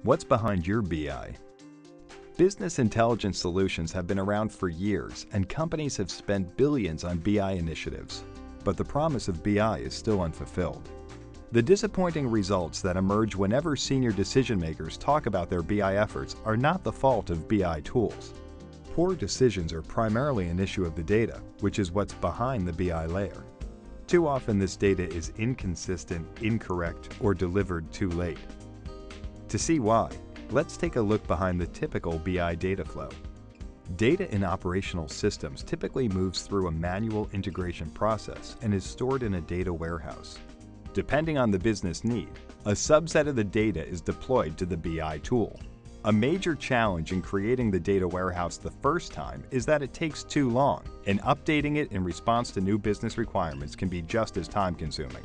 What's behind your BI? Business intelligence solutions have been around for years, and companies have spent billions on BI initiatives. But the promise of BI is still unfulfilled. The disappointing results that emerge whenever senior decision makers talk about their BI efforts are not the fault of BI tools. Poor decisions are primarily an issue of the data, which is what's behind the BI layer. Too often this data is inconsistent, incorrect, or delivered too late. To see why, let's take a look behind the typical BI data flow. Data in operational systems typically moves through a manual integration process and is stored in a data warehouse. Depending on the business need, a subset of the data is deployed to the BI tool. A major challenge in creating the data warehouse the first time is that it takes too long, and updating it in response to new business requirements can be just as time-consuming.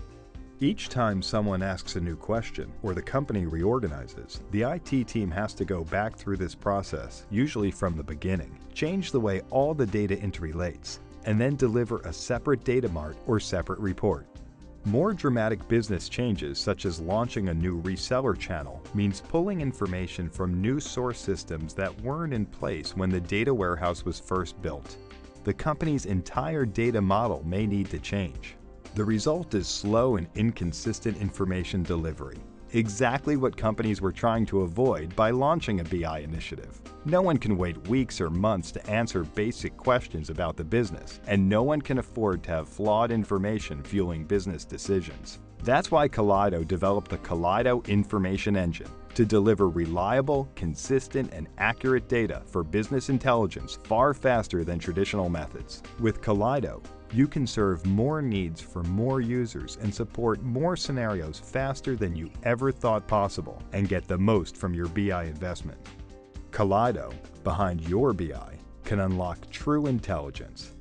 Each time someone asks a new question or the company reorganizes, the IT team has to go back through this process, usually from the beginning, change the way all the data interrelates, and then deliver a separate data mart or separate report. More dramatic business changes, such as launching a new reseller channel, means pulling information from new source systems that weren't in place when the data warehouse was first built. The company's entire data model may need to change. The result is slow and inconsistent information delivery, exactly what companies were trying to avoid by launching a BI initiative. No one can wait weeks or months to answer basic questions about the business, and no one can afford to have flawed information fueling business decisions. That's why Kalido developed the Kalido Information Engine to deliver reliable, consistent, and accurate data for business intelligence far faster than traditional methods. With Kalido, you can serve more needs for more users and support more scenarios faster than you ever thought possible and get the most from your BI investment. Kalido, behind your BI, can unlock true intelligence.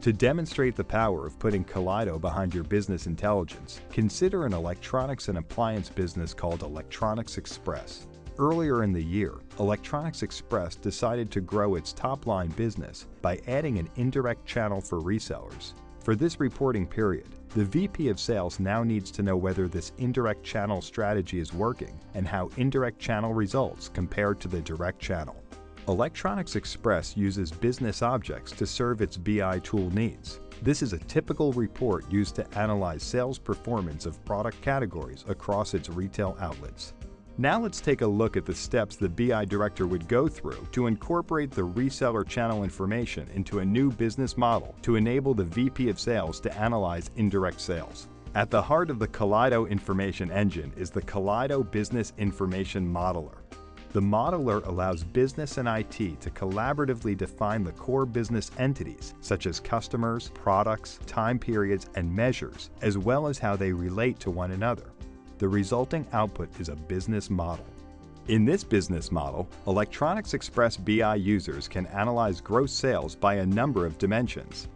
To demonstrate the power of putting Kalido behind your business intelligence, consider an electronics and appliance business called Electronics Express. Earlier in the year, Electronics Express decided to grow its top-line business by adding an indirect channel for resellers. For this reporting period, the VP of Sales now needs to know whether this indirect channel strategy is working and how indirect channel results compare to the direct channel. Electronics Express uses business objects to serve its BI tool needs. This is a typical report used to analyze sales performance of product categories across its retail outlets. Now let's take a look at the steps the BI director would go through to incorporate the reseller channel information into a new business model to enable the VP of Sales to analyze indirect sales. At the heart of the Kalido Information Engine is the Kalido Business Information Modeler. The modeler allows business and IT to collaboratively define the core business entities, such as customers, products, time periods, and measures, as well as how they relate to one another. The resulting output is a business model. In this business model, Electronics Express BI users can analyze gross sales by a number of dimensions.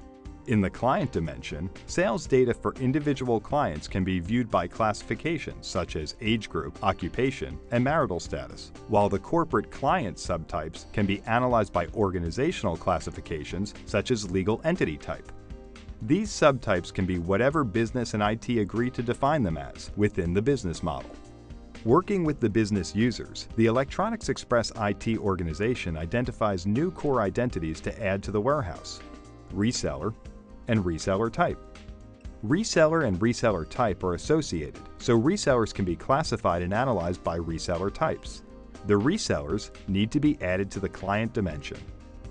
In the client dimension, sales data for individual clients can be viewed by classifications such as age group, occupation, and marital status, while the corporate client subtypes can be analyzed by organizational classifications such as legal entity type. These subtypes can be whatever business and IT agree to define them as within the business model. Working with the business users, the Electronics Express IT organization identifies new core identities to add to the warehouse: reseller and reseller type. Reseller and reseller type are associated, so resellers can be classified and analyzed by reseller types. The resellers need to be added to the client dimension.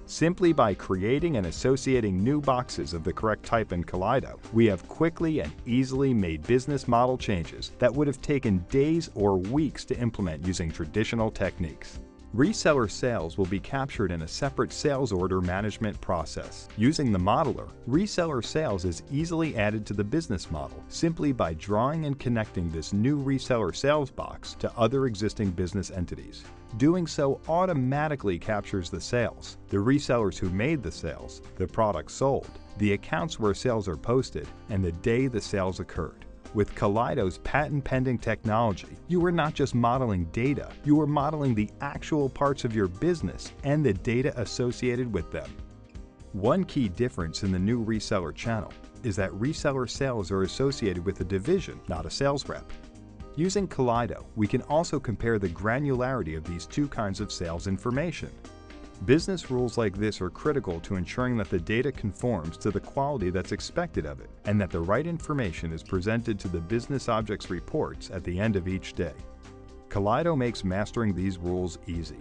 Simply by creating and associating new boxes of the correct type in Kalido, we have quickly and easily made business model changes that would have taken days or weeks to implement using traditional techniques. Reseller sales will be captured in a separate sales order management process. Using the modeler, reseller sales is easily added to the business model simply by drawing and connecting this new reseller sales box to other existing business entities. Doing so automatically captures the sales, the resellers who made the sales, the products sold, the accounts where sales are posted, and the day the sales occurred. With Kalido's patent-pending technology, you are not just modeling data, you are modeling the actual parts of your business and the data associated with them. One key difference in the new reseller channel is that reseller sales are associated with a division, not a sales rep. Using Kalido, we can also compare the granularity of these two kinds of sales information. Business rules like this are critical to ensuring that the data conforms to the quality that's expected of it, and that the right information is presented to the business objects reports at the end of each day. Kalido makes mastering these rules easy.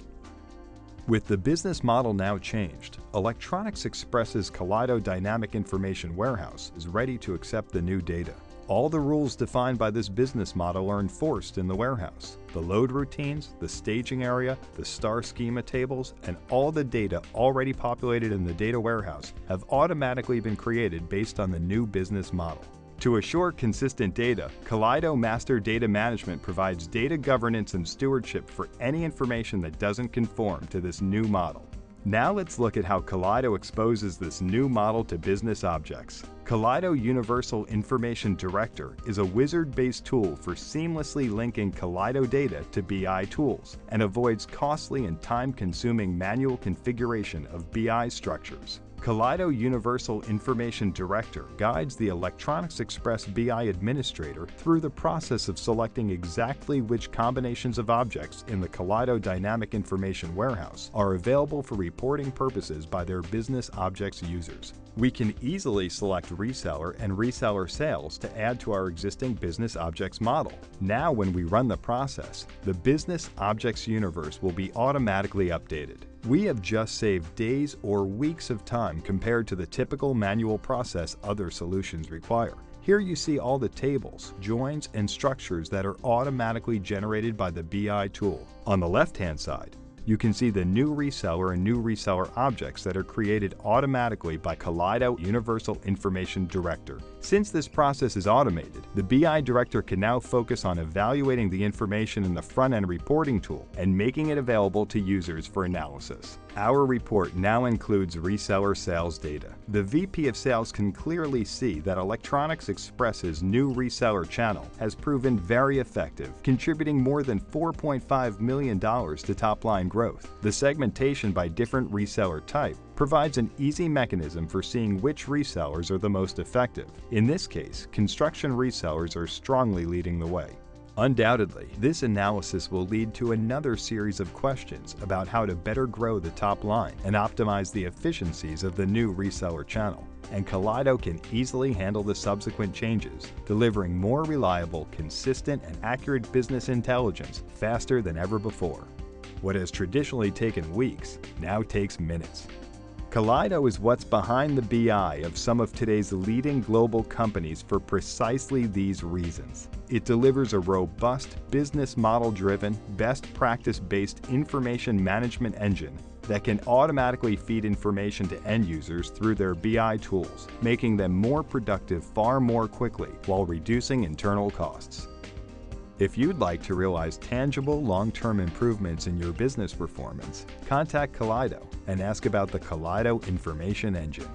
With the business model now changed, Electronics Express's Kalido Dynamic Information Warehouse is ready to accept the new data. All the rules defined by this business model are enforced in the warehouse. The load routines, the staging area, the star schema tables, and all the data already populated in the data warehouse have automatically been created based on the new business model. To assure consistent data, Kalido Master Data Management provides data governance and stewardship for any information that doesn't conform to this new model. Now let's look at how Kalido exposes this new model to business objects. Kalido Universal Information Director is a wizard-based tool for seamlessly linking Kalido data to BI tools and avoids costly and time-consuming manual configuration of BI structures. Kalido Universal Information Director guides the Electronics Express BI administrator through the process of selecting exactly which combinations of objects in the Kalido Dynamic Information Warehouse are available for reporting purposes by their business objects users. We can easily select reseller and reseller sales to add to our existing business objects model. Now when we run the process, the business objects universe will be automatically updated. We have just saved days or weeks of time compared to the typical manual process other solutions require. Here you see all the tables, joins, and structures that are automatically generated by the BI tool. On the left-hand side, you can see the new reseller and new reseller objects that are created automatically by Kalido Universal Information Director. Since this process is automated, the BI Director can now focus on evaluating the information in the front-end reporting tool and making it available to users for analysis. Our report now includes reseller sales data. The VP of Sales can clearly see that Electronics Express's new reseller channel has proven very effective, contributing more than $4.5 million to top-line growth. The segmentation by different reseller type provides an easy mechanism for seeing which resellers are the most effective. In this case, construction resellers are strongly leading the way. Undoubtedly, this analysis will lead to another series of questions about how to better grow the top line and optimize the efficiencies of the new reseller channel. And Kalido can easily handle the subsequent changes, delivering more reliable, consistent, and accurate business intelligence faster than ever before. What has traditionally taken weeks now takes minutes. Kalido is what's behind the BI of some of today's leading global companies for precisely these reasons. It delivers a robust, business model-driven, best practice-based information management engine that can automatically feed information to end users through their BI tools, making them more productive far more quickly while reducing internal costs. If you'd like to realize tangible long-term improvements in your business performance, contact Kalido and ask about the Kalido Information Engine.